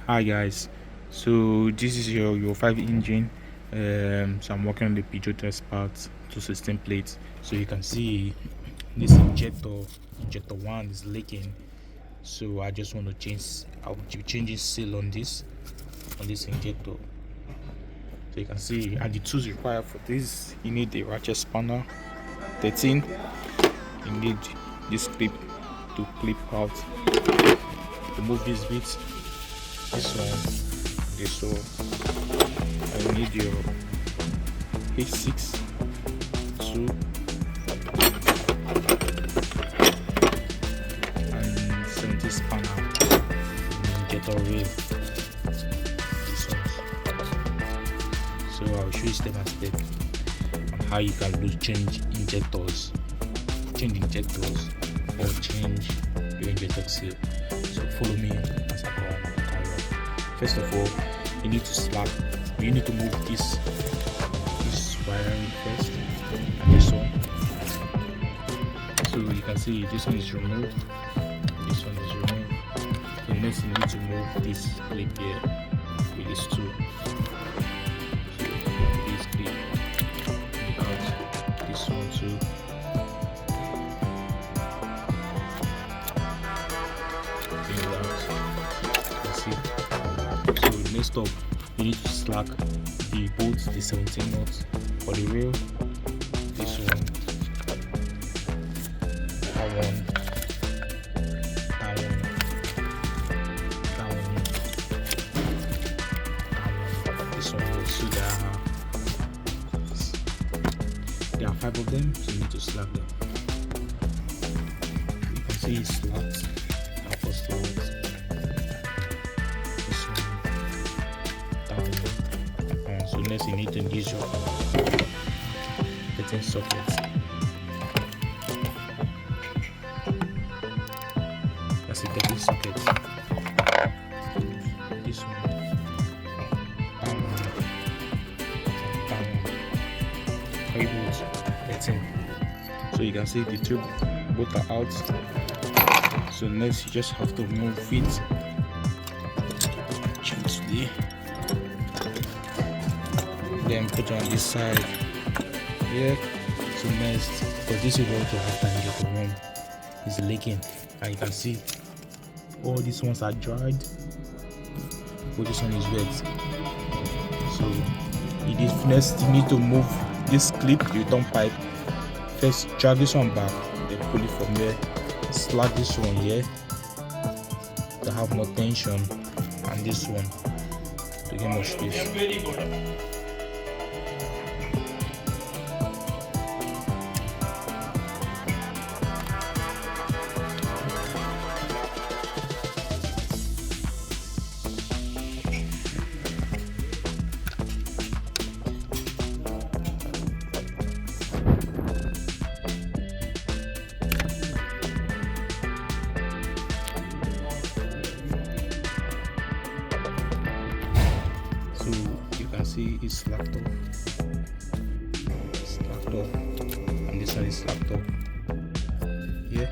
Hi guys, so this is your 5 engine. So I'm working on the Peugeot test part to 16 plates. So you can see this injector 1 is leaking. So I just want to change. I'll be changing seal on this injector. So you can see, and the tools required for this, you need the ratchet spanner 13. You need this clip to clip out to move this bit, this one, and you need your H6 2 and 70 spanner, injector rail, this one. So I'll show you step by step on how you can change injectors or change your injector seal. So follow me as I go on the carry on. First of all, you need to move this wiring first, and this one. So you can see this one is removed, this one is removed. So next you need to move this clip here with this tool. So this clip, take out this one too. So next up, you need to slack the bolts, the 17 knots for the rail. This one, that one, this one. So there are 5 of them, so you need to slack them. You can see it's slacked. Now for slack. So next you need to engage your 13 sockets. That's a 13 sockets. This one, that one, 3 volts, 13. So you can see the two both are out. So next you just have to move it. Choose the. Then put on this side here. So next, because this is what you have to inject the room is leaking, and you can see all these ones are dried, but this one is wet. So next you need to move this clip, the return pipe. First drag this one back, then pull it from there, slack this one here to have more tension, and this one to get more space. So you can see it's slacked off, and this one is slacked off. Yeah.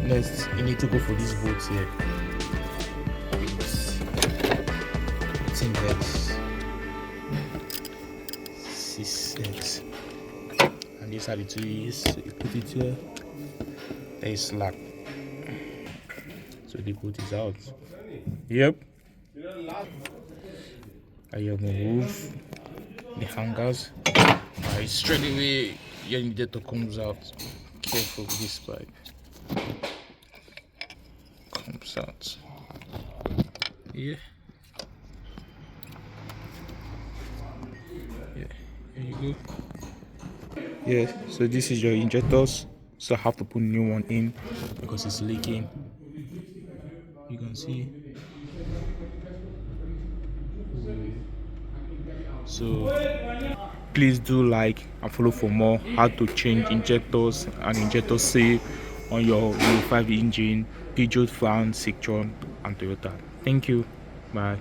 Next, you need to go for these bolts here. It's index 6x, and these are the two keys. You put it here. There is slack, so the bolt is out. Yep. I have remove the hangers. Straight away your injector comes out. Careful with this pipe. Comes out. Yeah. Yeah, here you go. Yeah, so this is your injectors. So I have to put a new one in because it's leaking. You can see. So please do like and follow for more how to change injectors and injector seal on your 5 engine Peugeot, Citron and Toyota. Thank you. Bye.